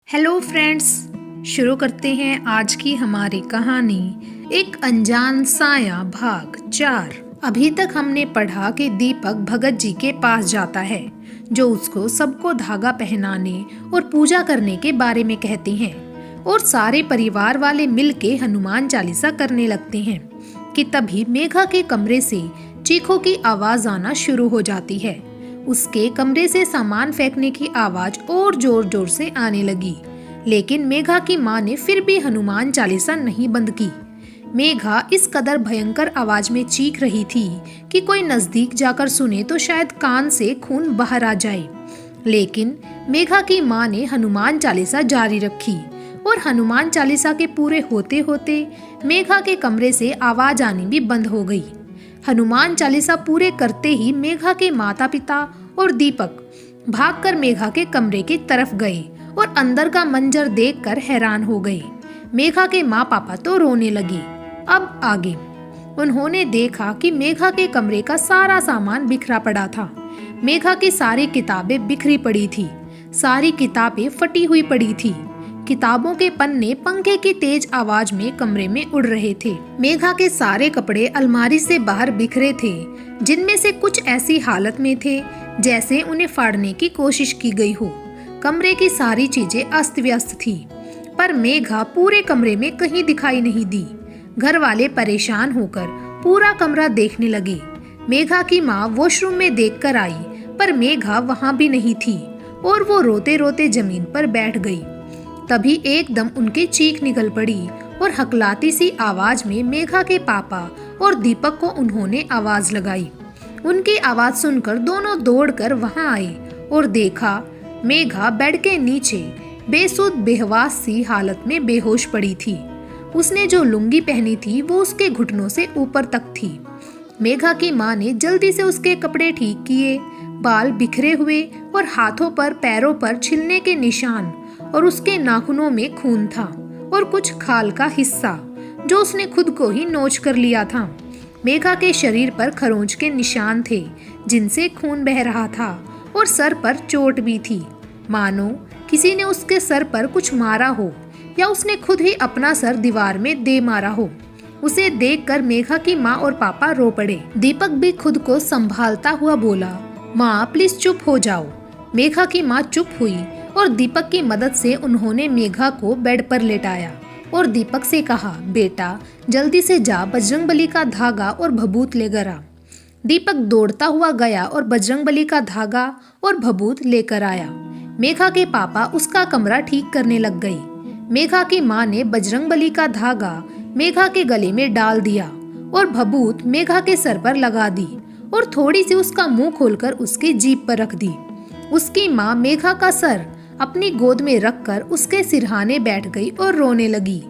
Hello friends, शुरू करते हैं आज की हमारी कहानी एक अनजान साया भाग 4। अभी तक हमने पढ़ा कि दीपक भगत जी के पास जाता है जो उसको सबको धागा पहनाने और पूजा करने के बारे में कहते हैं और सारे परिवार वाले मिलके हनुमान चालीसा करने लगते हैं कि तभी मेघा के कमरे से चीखों की आवाज आना शुरू हो जाती है। उसके कमरे से सामान फेंकने की आवाज और जोर जोर से आने लगी, लेकिन मेघा की माँ ने फिर भी हनुमान चालीसा नहीं बंद की। मेघा इस कदर भयंकर आवाज में चीख रही थी कि कोई नजदीक जाकर सुने तो शायद कान से खून बाहर आ जाए, लेकिन मेघा की माँ ने हनुमान चालीसा जारी रखी और हनुमान चालीसा के पूरे होते होते मेघा के कमरे से आवाज आनी भी बंद हो गई। हनुमान चालीसा पूरे करते ही मेघा के माता पिता और दीपक भागकर मेघा के कमरे की तरफ गए और अंदर का मंजर देखकर हैरान हो गए। मेघा के माँ पापा तो रोने लगे। अब आगे उन्होंने देखा कि मेघा के कमरे का सारा सामान बिखरा पड़ा था। मेघा की सारी किताबें बिखरी पड़ी थी, सारी किताबें फटी हुई पड़ी थी। किताबों के पन्ने पंखे की तेज आवाज में कमरे में उड़ रहे थे। मेघा के सारे कपड़े अलमारी से बाहर बिखरे थे, जिनमें से कुछ ऐसी हालत में थे जैसे उन्हें फाड़ने की कोशिश की गई हो। कमरे की सारी चीजें अस्त व्यस्त थी, पर मेघा पूरे कमरे में कहीं दिखाई नहीं दी। घर वाले परेशान होकर पूरा कमरा देखने लगे। मेघा की माँ वॉशरूम में देखकर आई, पर मेघा वहां भी नहीं थी और वो रोते रोते जमीन पर बैठ गई। तभी एकदम उनकी चीख निकल पड़ी और हकलाती सी आवाज में मेघा के पापा और दीपक को उन्होंने आवाज लगाई। उनकी आवाज सुनकर दोनों दौड़कर वहां आए और देखा मेघा बेड के नीचे बेसुध बेहवास सी हालत में बेहोश पड़ी थी। उसने जो लुंगी पहनी थी वो उसके घुटनों से ऊपर तक थी। मेघा की माँ ने जल्दी से उसके कपड़े ठीक किए। बाल बिखरे हुए और हाथों पर पैरों पर छिलने के निशान और उसके नाखूनों में खून था और कुछ खाल का हिस्सा जो उसने खुद को ही नोच कर लिया था। मेघा के शरीर पर खरोंच के निशान थे जिनसे खून बह रहा था और सर पर चोट भी थी, मानो किसी ने उसके सर पर कुछ मारा हो या उसने खुद ही अपना सर दीवार में दे मारा हो। उसे देखकर मेघा की माँ और पापा रो पड़े। दीपक भी खुद को संभालता हुआ बोला, माँ प्लीज चुप हो जाओ। मेघा की माँ चुप हुई और दीपक की मदद से उन्होंने मेघा को बेड पर लेटाया और दीपक से कहा, बेटा जल्दी से जा बजरंगबली का धागा और भभूत लेकर आ। दीपक दौड़ता हुआ गया और बजरंगबली का धागा और भभूत लेकर आया। मेघा के पापा उसका कमरा ठीक करने लग गए। मेघा की माँ ने बजरंगबली का धागा मेघा के गले में डाल दिया और भभूत मेघा के सर पर लगा दी और थोड़ी सी उसका मुंह खोलकर उसकी जीभ पर रख दी। उसकी माँ मेघा का सर अपनी गोद में रखकर उसके सिरहाने बैठ गई और रोने लगी।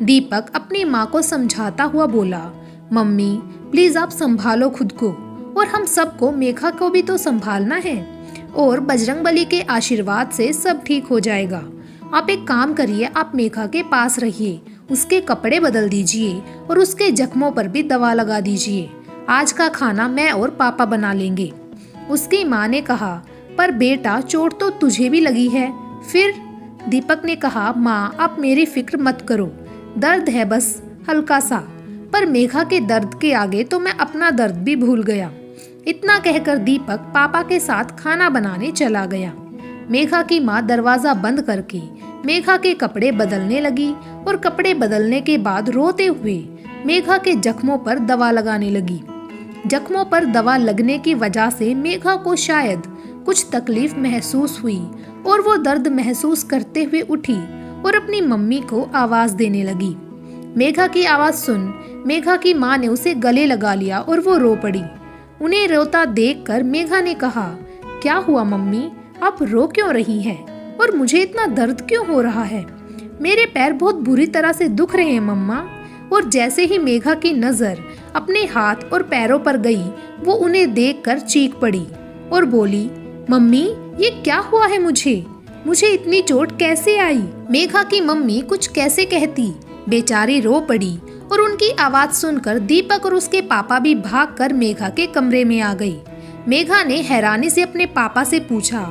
दीपक अपनी माँ को समझाता हुआ बोला, मम्मी प्लीज आप संभालो खुद को और हम सबको, मेघा को भी तो संभालना है और बजरंगबली के आशीर्वाद से सब ठीक हो जाएगा। आप एक काम करिए, आप मेघा के पास रहिए, उसके कपड़े बदल दीजिए और उसके जख्मों पर भी दवा लगा दीजिए। आज का खाना मैं और पापा बना लेंगे। उसकी माँ ने कहा, पर बेटा चोट तो तुझे भी लगी है। फिर दीपक ने कहा, माँ आप मेरी फिक्र मत करो, दर्द है बस हल्का सा। पर मेघा के दर्द के आगे तो मैं अपना दर्द भी भूल गया। इतना कहकर दीपक पापा के साथ खाना बनाने चला गया। मेघा की माँ दरवाजा बंद करके मेघा के कपड़े बदलने लगी और कपड़े बदलने के बाद रोते हुए मेघा के जख्मों पर दवा लगाने लगी। जख्मों पर दवा लगने की वजह से मेघा को शायद कुछ तकलीफ महसूस हुई और वो दर्द महसूस करते हुए उठी और अपनी मम्मी को आवाज देने लगी। मेघा की आवाज सुन मेघा की माँ ने उसे गले लगा लिया और वो रो पड़ी। उन्हें रोता देखकर मेघा ने कहा, क्या हुआ मम्मी, आप रो क्यों रही हैं और मुझे इतना दर्द क्यों हो रहा है? मेरे पैर बहुत बुरी तरह से दुख रहे हैं मम्मा। और जैसे ही मेघा की नजर अपने हाथ और पैरों पर गई, वो उन्हें देखकर चीख पड़ी और बोली, मम्मी ये क्या हुआ है मुझे इतनी चोट कैसे आई? मेघा की मम्मी कुछ कैसे कहती, बेचारी रो पड़ी और उनकी आवाज सुनकर दीपक और उसके पापा भी भागकर मेघा के कमरे में आ गई। मेघा ने हैरानी से अपने पापा से पूछा,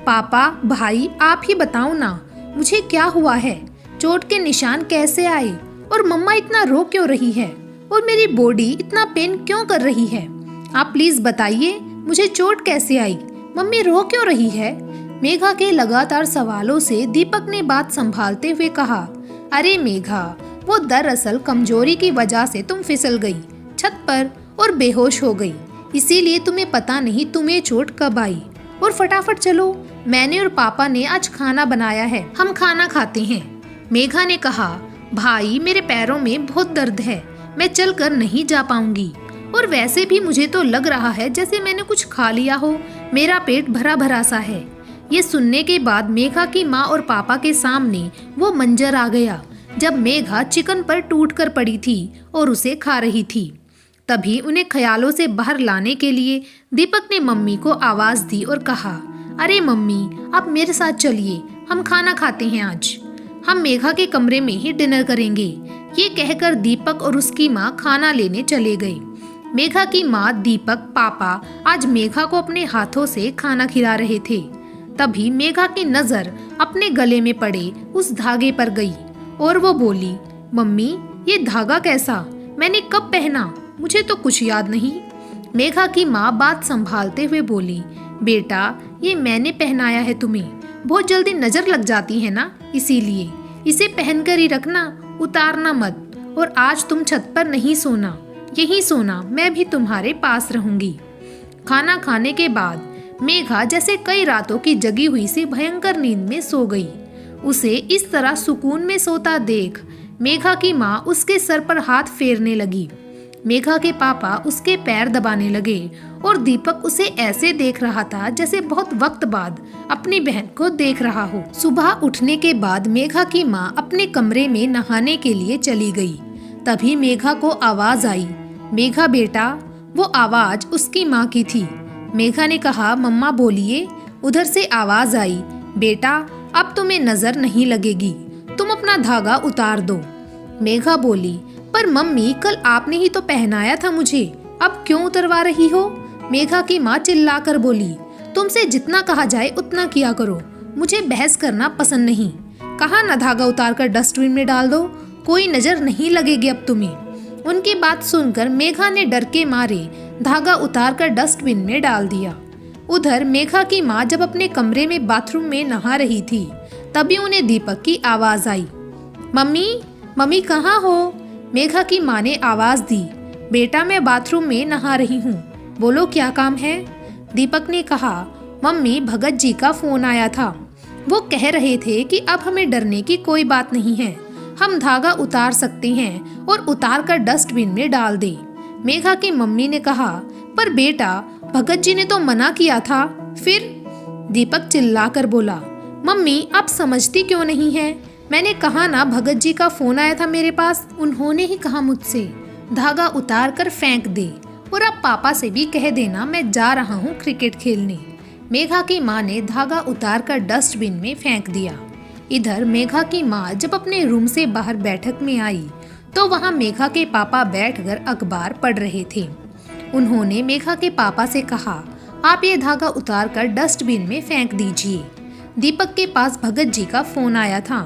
पापा भाई आप ही बताओ ना, मुझे क्या हुआ है? चोट के निशान कैसे आए? और मम्मा इतना रो क्यों रही है? और मेरी बॉडी इतना पेन क्यों कर रही है? आप प्लीज बताइए, मुझे चोट कैसे आई? मम्मी रो क्यों रही है? मेघा के लगातार सवालों से दीपक ने बात संभालते हुए कहा, अरे मेघा, वो दरअसल कमजोरी की वजह से तुम फिसल गई छत पर और बेहोश हो गई, इसीलिए तुम्हें पता नहीं तुम्हें चोट कब आई। और फटाफट चलो, मैंने और पापा ने आज खाना बनाया है, हम खाना खाते हैं। मेघा ने कहा, भाई मेरे पैरों में बहुत दर्द है, मैं चल कर नहीं जा पाऊंगी। और वैसे भी मुझे तो लग रहा है जैसे मैंने कुछ खा लिया हो, मेरा पेट भरा भरा सा है। ये सुनने के बाद मेघा की माँ और पापा के सामने वो मंजर आ गया जब मेघा चिकन पर टूट कर पड़ी थी और उसे खा रही थी। तभी उन्हें ख्यालों से बाहर लाने के लिए दीपक ने मम्मी को आवाज दी और कहा, अरे मम्मी, आप मेरे साथ चलिए, हम खाना खाते हैं आज। हम मेघा के कमरे में ही डिनर करेंगे। ये कहकर दीपक और उसकी माँ खाना लेने चले गए। मेघा की माँ, दीपक, पापा आज मेघा को अपने हाथों से खाना खिला रहे थे। तभी मेघा की नजर अपने गले में पड़े उस धागे पर गई और वो बोली, मम्मी ये धागा कैसा? मैंने कब पहना? मुझे तो कुछ याद नहीं। मेघा की माँ बात संभालते हुए बोली, बेटा ये मैंने पहनाया है तुम्हें, बहुत जल्दी नजर लग जाती है ना, इसीलिए इसे पहनकर ही रखना, उतारना मत। और आज तुम छत पर नहीं सोना, यहीं सोना, मैं भी तुम्हारे पास रहूंगी। खाना खाने के बाद मेघा जैसे कई रातों की जगी हुई सी भयंकर नींद में सो गई। उसे इस तरह सुकून में सोता देख मेघा की माँ उसके सर पर हाथ फेरने लगी। मेघा के पापा उसके पैर दबाने लगे और दीपक उसे ऐसे देख रहा था जैसे बहुत वक्त बाद अपनी बहन को देख रहा हो। सुबह उठने के बाद मेघा की माँ अपने कमरे में नहाने के लिए चली गई। तभी मेघा को आवाज आई, मेघा बेटा। वो आवाज उसकी माँ की थी। मेघा ने कहा, मम्मा बोलिए। उधर से आवाज आई, बेटा अब तुम्हें नजर नहीं लगेगी, तुम अपना धागा उतार दो। मेघा बोली, पर मम्मी कल आपने ही तो पहनाया था मुझे, अब क्यों उतरवा रही हो? मेघा की माँ चिल्लाकर बोली, तुमसे जितना कहा जाए उतना किया करो, मुझे बहस करना पसंद नहीं। कहा ना धागा उतार कर डस्टबिन में डाल दो, कोई नजर नहीं लगेगी अब तुम्हें। उनकी बात सुनकर मेघा ने डर के मारे धागा उतार कर डस्टबिन में डाल दिया। उधर मेघा की माँ जब अपने कमरे में बाथरूम में नहा रही थी, तभी उन्हें दीपक की आवाज आई, मम्मी मम्मी कहाँ हो? मेघा की माँ ने आवाज दी, बेटा मैं बाथरूम में नहा रही हूँ, बोलो क्या काम है? दीपक ने कहा, मम्मी भगत जी का फोन आया था, वो कह रहे थे कि अब हमें डरने की कोई बात नहीं है, हम धागा उतार सकते हैं और उतार कर डस्टबिन में डाल दें। मेघा की मम्मी ने कहा, पर बेटा भगत जी ने तो मना किया था, फिर? दीपक चिल्लाकर बोला, मम्मी आप समझती क्यों नहीं है? मैंने कहा ना भगत जी का फोन आया था मेरे पास, उन्होंने ही कहा मुझसे धागा उतार कर फेंक दे और अब पापा से भी कह देना मैं जा रहा हूँ क्रिकेट खेलने। मेघा की माँ ने धागा उतार कर डस्टबिन में फेंक दिया। इधर मेघा की माँ जब अपने रूम से बाहर बैठक में आई तो वहाँ मेघा के पापा बैठकर अखबार पढ़ रहे थे। उन्होंने मेघा के पापा से कहा, आप ये धागा उतार कर डस्टबिन में फेंक दीजिए। दीपक के पास भगत जी का फोन आया था।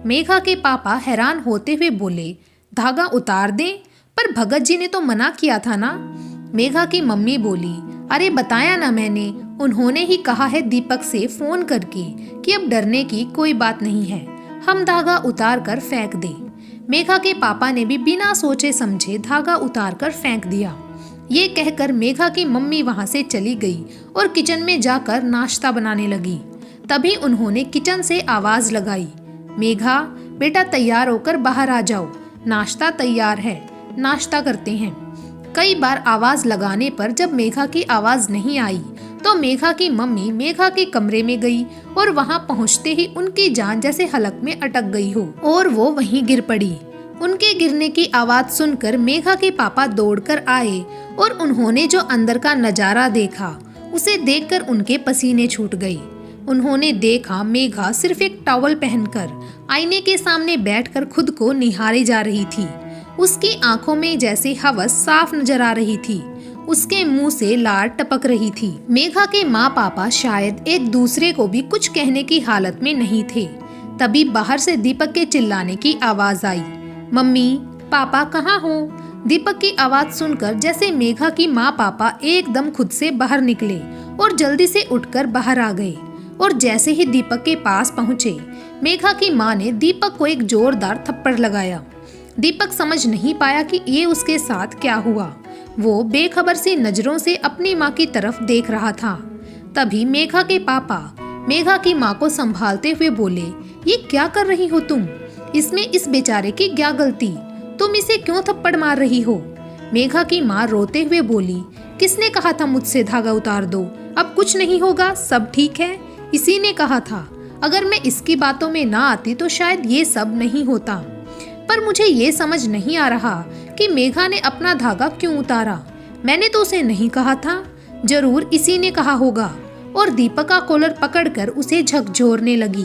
मेघा के पापा हैरान होते हुए बोले, धागा उतार दें? पर भगत जी ने तो मना किया था ना। मेघा की मम्मी बोली, अरे बताया ना मैंने, उन्होंने ही कहा है दीपक से फोन करके कि अब डरने की कोई बात नहीं है, हम धागा उतार कर फेंक दें। मेघा के पापा ने भी बिना सोचे समझे धागा उतार कर फेंक दिया। ये कहकर मेघा की मम्मी वहां से चली गई और किचन में जाकर नाश्ता बनाने लगी। तभी उन्होंने किचन से आवाज लगाई, मेघा बेटा तैयार होकर बाहर आ जाओ, नाश्ता तैयार है, नाश्ता करते हैं। कई बार आवाज लगाने पर जब मेघा की आवाज नहीं आई तो मेघा की मम्मी मेघा के कमरे में गई और वहां पहुंचते ही उनकी जान जैसे हलक में अटक गई हो और वो वहीं गिर पड़ी। उनके गिरने की आवाज सुनकर मेघा के पापा दौड़कर आए और उन्होंने जो अंदर का नजारा देखा उसे देखकर उनके पसीने छूट गए। उन्होंने देखा मेघा सिर्फ एक टॉवल पहनकर आईने के सामने बैठकर खुद को निहारे जा रही थी। उसकी आंखों में जैसे हवस साफ नजर आ रही थी, उसके मुंह से लार टपक रही थी। मेघा के माँ पापा शायद एक दूसरे को भी कुछ कहने की हालत में नहीं थे। तभी बाहर से दीपक के चिल्लाने की आवाज आई, मम्मी पापा कहाँ हो? दीपक की आवाज सुनकर जैसे मेघा की माँ पापा एकदम खुद से बाहर निकले और जल्दी से उठकर बाहर आ गए। और जैसे ही दीपक के पास पहुंचे, मेघा की माँ ने दीपक को एक जोरदार थप्पड़ लगाया। दीपक समझ नहीं पाया कि ये उसके साथ क्या हुआ। वो बेखबर सी नजरों से अपनी माँ की तरफ देख रहा था। तभी मेघा के पापा मेघा की माँ को संभालते हुए बोले, ये क्या कर रही हो तुम? इसमें इस बेचारे की क्या गलती? तुम इसे क्यों थप्पड़ मार रही हो? मेघा की माँ रोते हुए बोली, किसने कहा था मुझसे धागा उतार दो? अब कुछ नहीं होगा, सब ठीक है। इसी ने कहा था। अगर मैं इसकी बातों में ना आती तो शायद ये सब नहीं होता। पर मुझे ये समझ नहीं आ रहा कि मेघा ने अपना धागा क्यों उतारा। मैंने तो उसे नहीं कहा था, जरूर इसी ने कहा होगा। और दीपक का कॉलर पकड़कर उसे झकझोरने लगी।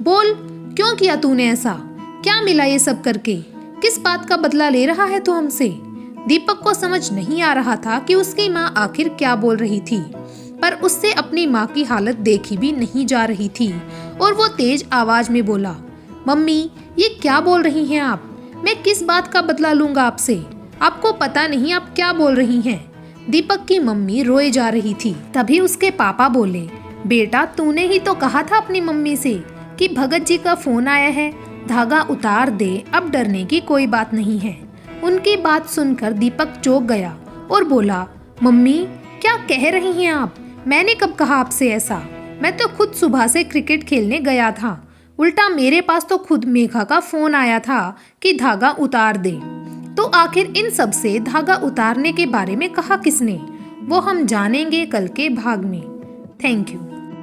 बोल, क्यों किया तूने ऐसा? क्या मिला ये सब करके? किस बात का बदला ले रहा है तू हमसे? दीपक को समझ नहीं आ रहा था कि उसकी माँ आखिर क्या बोल रही थी, पर उससे अपनी माँ की हालत देखी भी नहीं जा रही थी और वो तेज आवाज में बोला, मम्मी ये क्या बोल रही हैं आप? मैं किस बात का बदला लूंगा आपसे? आपको पता नहीं आप क्या बोल रही हैं। दीपक की मम्मी रोए जा रही थी। तभी उसके पापा बोले, बेटा तूने ही तो कहा था अपनी मम्मी से कि भगत जी का फोन आया है, धागा उतार दे, अब डरने की कोई बात नहीं है। उनकी बात सुनकर दीपक चौंक गया और बोला, मम्मी क्या कह रही हैं आप? मैंने कब कहा आपसे ऐसा? मैं तो खुद सुबह से क्रिकेट खेलने गया था, उल्टा मेरे पास तो खुद मेघा का फोन आया था कि धागा उतार दे। तो आखिर इन सब से धागा उतारने के बारे में कहा किसने? वो हम जानेंगे कल के भाग में। Thank you.